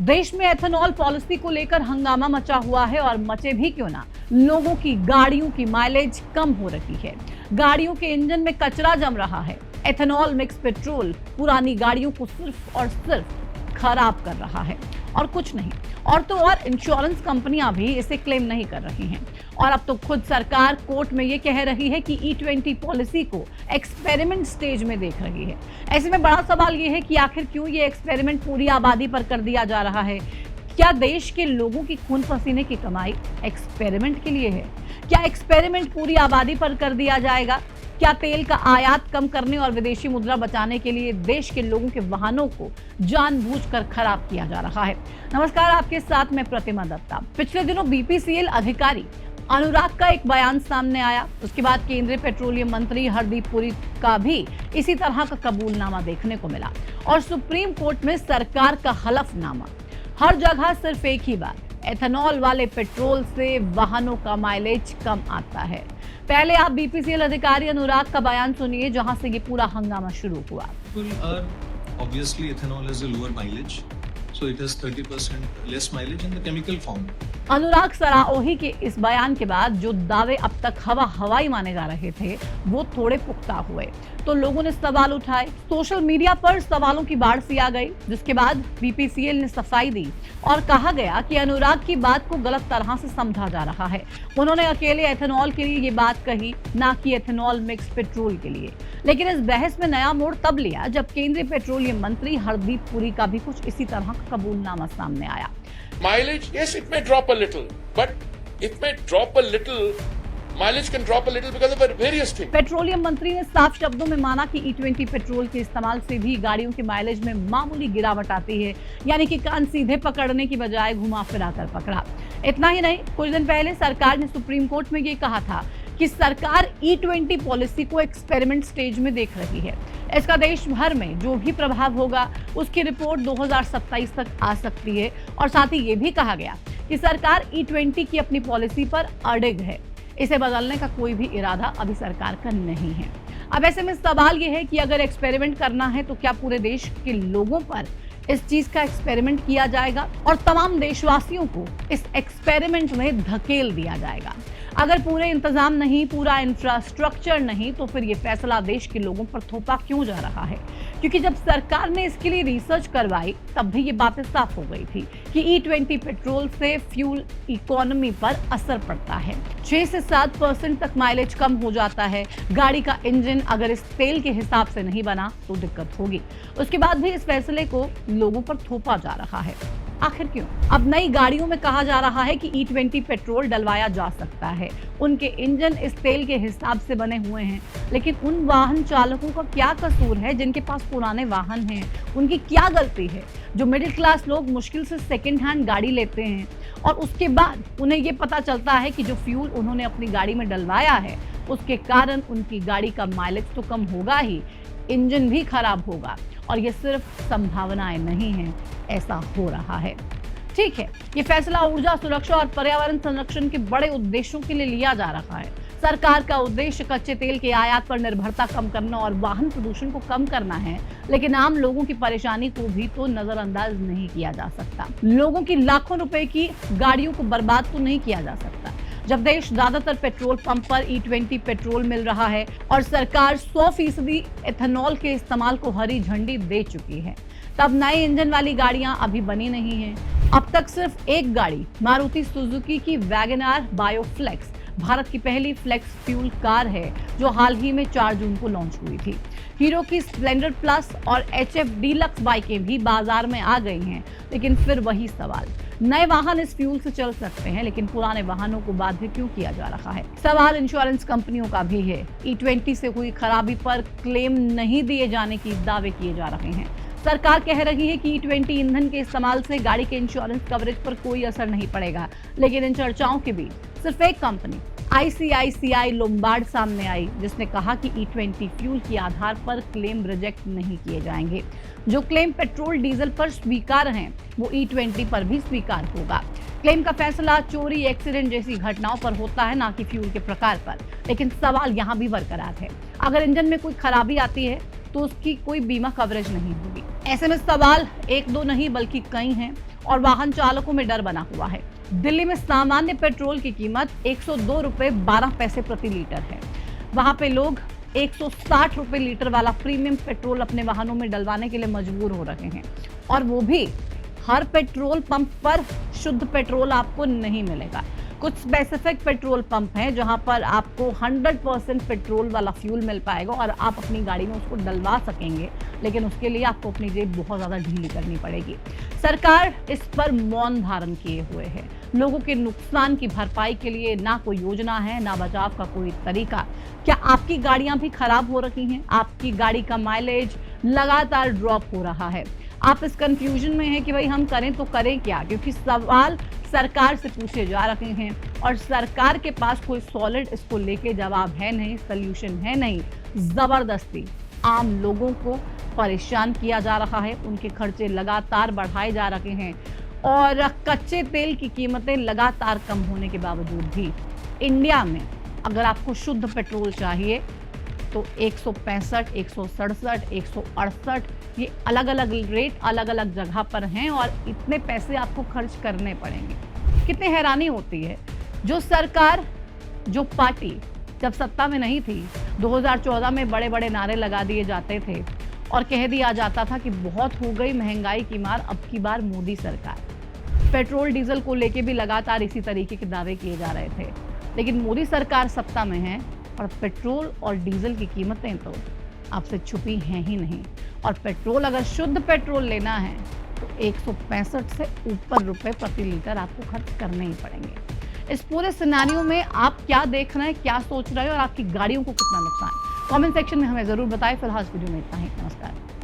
देश में ethanol policy को लेकर हंगामा मचा हुआ है और मचे भी क्यों ना, लोगों की गाड़ियों की माइलेज कम हो रही है, गाड़ियों के इंजन में कचरा जम रहा है। एथेनॉल मिक्स पेट्रोल पुरानी गाड़ियों को सिर्फ और सिर्फ खराब कर रहा है और कुछ नहीं। और तो और इंश्योरेंस कंपनियां भी इसे क्लेम नहीं कर रही हैं और अब तो खुद सरकार कोर्ट में ये कह रही है कि E20 पॉलिसी को एक्सपेरिमेंट स्टेज में देख रही है। ऐसे में बड़ा सवाल ये है कि आखिर क्यों ये एक्सपेरिमेंट पूरी आबादी पर कर दिया जा रहा है। क्या देश के लोगों की खून पसीने की कमाई एक्सपेरिमेंट के लिए है? क्या एक्सपेरिमेंट पूरी आबादी पर कर दिया जाएगा? क्या तेल का आयात कम करने और विदेशी मुद्रा बचाने के लिए देश के लोगों के वाहनों को जानबूझकर खराब किया जा रहा है? नमस्कार, आपके साथ मैं प्रतिमा दत्ता। पिछले दिनों BPCL अधिकारी अनुराग का एक बयान सामने आया। उसके बाद केंद्रीय पेट्रोलियम मंत्री हरदीप पुरी का भी इसी तरह का कबूलनामा देखने को मिला और सुप्रीम कोर्ट में सरकार का हलफनामा। हर जगह सिर्फ एक ही बात, एथेनॉल वाले पेट्रोल से वाहनों का माइलेज कम आता है। पहले आप BPCL अधिकारी अनुराग का बयान सुनिए, जहां से ये पूरा हंगामा शुरू हुआ। Obviously, ethanol has a lower mileage, so it has 30% less mileage in the chemical form. अनुराग सराओही के इस बयान के बाद जो दावे अब तक हवाई माने जा रहे थे, वो थोड़े पुख्ता हुए तो लोगों ने सवाल उठाए। सोशल मीडिया पर सवालों की बाढ़ सी आ गई, जिसके बाद BPCL ने सफाई दी और कहा गया कि अनुराग की बात को गलत तरह से समझा जा रहा है। उन्होंने अकेले एथेनॉल के लिए ये बात कही, ना कि एथेनॉल मिक्स पेट्रोल के लिए। लेकिन इस बहस में नया मोड़ तब लिया जब केंद्रीय पेट्रोलियम मंत्री हरदीप पुरी का भी कुछ इसी तरह का कबूलनामा सामने आया। Mileage, yes, it may drop a little, but it may drop a little. Mileage can drop a little because of various things. Petroleum मंत्री ने साफ शब्दों में माना कि E20 पेट्रोल के इस्तेमाल से भी गाड़ियों के माइलेज में मामूली गिरावट आती है, यानी कि कान सीधे पकड़ने की बजाय घुमा फिरा कर पकड़ा। इतना ही नहीं, कुछ दिन पहले सरकार ने सुप्रीम कोर्ट में ये कहा था कि सरकार E20 पॉलिसी को एक्सपेरिमेंट स्टेज में देख रही है। इसका देश भर में जो भी प्रभाव होगा उसकी रिपोर्ट 2027 तक आ सकती है। और साथ ही ये भी कहा गया कि सरकार E20 की अपनी पॉलिसी पर अड़िग है, इसे बदलने का कोई भी इरादा अभी सरकार का नहीं है। अब ऐसे में सवाल ये है कि अगर एक्सपेरिमेंट करना है तो क्या पूरे देश के लोगों पर इस चीज का एक्सपेरिमेंट किया जाएगा और तमाम देशवासियों को इस एक्सपेरिमेंट में धकेल दिया जाएगा? अगर पूरे इंतजाम नहीं, पूरा इंफ्रास्ट्रक्चर नहीं, तो फिर ये फैसला देश के लोगों पर थोपा क्यों जा रहा है? क्योंकि जब सरकार ने इसके लिए रिसर्च करवाई तब भी ये बातें साफ हो गई थी कि E20 पेट्रोल से फ्यूल इकोनॉमी पर असर पड़ता है। 6 से 7% तक माइलेज कम हो जाता है। गाड़ी का इंजन अगर इस तेल के हिसाब से नहीं बना तो दिक्कत होगी। उसके बाद भी इस फैसले को लोगों पर थोपा जा रहा है। आखिर क्यों? अब नई गाड़ियों में कहा जा रहा है कि E20 पेट्रोल डलवाया जा सकता है, उनके इंजन इस तेल के हिसाब से बने हुए हैं। लेकिन उन वाहन चालकों का क्या कसूर है जिनके पास पुराने वाहन हैं? उनकी क्या गलती है जो मिडिल क्लास लोग मुश्किल से सेकेंड हैंड गाड़ी लेते हैं और उसके बाद उन्हें ये पता चलता है कि जो फ्यूल उन्होंने अपनी गाड़ी में डलवाया है उसके कारण उनकी गाड़ी का माइलेज तो कम होगा ही, इंजन भी खराब होगा। और ये सिर्फ संभावनाएं नहीं हैं, ऐसा हो रहा है। ठीक है, ये फैसला ऊर्जा सुरक्षा और पर्यावरण संरक्षण के बड़े उद्देश्यों के लिए लिया जा रहा है। सरकार का उद्देश्य कच्चे तेल के आयात पर निर्भरता कम करना और वाहन प्रदूषण को कम करना है, लेकिन आम लोगों की परेशानी को भी तो नजरअंदाज नहीं किया जा सकता। लोगों की लाखों रुपए की गाड़ियों को बर्बाद तो नहीं किया जा सकता। जब देश ज्यादातर पेट्रोल पंप पर E20 पेट्रोल मिल रहा है और सरकार 100% एथेनॉल के इस्तेमाल को हरी झंडी दे चुकी है, तब नए इंजन वाली गाड़ियां अभी बनी नहीं हैं। अब तक सिर्फ एक गाड़ी मारुति सुजुकी की वैगनआर बायोफ्लेक्स भारत की पहली फ्लेक्स फ्यूल कार है, जो हाल ही में 4 जून को लॉन्च हुई थी। हीरो की स्प्लेंडर प्लस और HF डीलक्स बाइकें भी बाजार में आ गई हैं, लेकिन फिर वही सवाल, नए वाहन इस फ्यूल से चल सकते हैं, लेकिन पुराने वाहनों को बाध्य क्यों किया जा रहा है? सवाल इंश्योरेंस कंपनियों का भी है। E20 से हुई खराबी पर क्लेम नहीं दिए जाने की दावे किए जा रहे हैं। सरकार कह रही है कि E20 ईंधन के इस्तेमाल से गाड़ी के इंश्योरेंस कवरेज पर कोई असर नहीं पड़ेगा, लेकिन इन चर्चाओं के बीच सिर्फ एक कंपनी ICICI लोम्बार्ड सामने आई, जिसने कहा कि E20 फ्यूल के आधार पर क्लेम रिजेक्ट नहीं किए जाएंगे। जो क्लेम पेट्रोल डीजल पर स्वीकार हैं, वो E20 पर भी स्वीकार होगा। क्लेम का फैसला चोरी, एक्सीडेंट जैसी घटनाओं पर होता है, ना कि फ्यूल के प्रकार पर। लेकिन सवाल यहाँ भी बरकरार है, अगर इंजन में कोई खराबी आती है तो उसकी कोई बीमा कवरेज नहीं होगी। ऐसे में सवाल एक दो नहीं बल्कि कई हैं और वाहन चालकों में डर बना हुआ है। दिल्ली में सामान्य पेट्रोल की कीमत 102 रुपए 12 पैसे प्रति लीटर है। वहां पे लोग 160 रुपए लीटर वाला प्रीमियम पेट्रोल अपने वाहनों में डलवाने के लिए मजबूर हो रहे हैं, और वो भी हर पेट्रोल पंप पर शुद्ध पेट्रोल आपको नहीं मिलेगा। कुछ स्पेसिफिक पेट्रोल पंप हैं जहां पर आपको 100% पेट्रोल वाला फ्यूल मिल पाएगा और आप अपनी गाड़ी में उसको डलवा सकेंगे, लेकिन उसके लिए आपको अपनी जेब बहुत ज़्यादा ढीली करनी पड़ेगी। सरकार इस पर मौन धारण किए हुए है। लोगों के नुकसान की भरपाई के लिए ना कोई योजना है, ना बचाव का कोई तरीका। क्या आपकी गाड़ियां भी खराब हो रही हैं? आपकी गाड़ी का माइलेज लगातार ड्रॉप हो रहा है। आप इस कंफ्यूजन में हैं कि भाई हम करें तो करें क्या, क्योंकि सवाल सरकार से पूछे जा रहे हैं और सरकार के पास कोई सॉलिड इसको लेके जवाब है नहीं, सल्यूशन है नहीं। जबरदस्ती आम लोगों को परेशान किया जा रहा है, उनके खर्चे लगातार बढ़ाए जा रहे हैं और कच्चे तेल की कीमतें लगातार कम होने के बावजूद भी इंडिया में अगर आपको शुद्ध पेट्रोल चाहिए तो 165, 167, 168 ये अलग अलग रेट अलग अलग जगह पर हैं और इतने पैसे आपको खर्च करने पड़ेंगे। कितनी हैरानी होती है। जो सरकार, जो पार्टी जब सत्ता में नहीं थी, 2014 में बड़े बड़े नारे लगा दिए जाते थे और कह दिया जाता था कि बहुत हो गई महंगाई की मार, अब की बार मोदी सरकार। पेट्रोल डीजल को लेके भी लगातार इसी तरीके के दावे किए जा रहे थे, लेकिन मोदी सरकार सत्ता में है और पेट्रोल और डीजल की कीमतें तो आपसे छुपी हैं ही नहीं। और पेट्रोल, अगर शुद्ध पेट्रोल लेना है तो 165 से ऊपर रुपए प्रति लीटर आपको खर्च करने ही पड़ेंगे। इस पूरे सिनेरियो में आप क्या देख रहे हैं, क्या सोच रहे हो और आपकी गाड़ियों को कितना नुकसान? कमेंट सेक्शन में हमें जरूर बताएं। फिलहाल इस वीडियो में इतना ही। नमस्कार।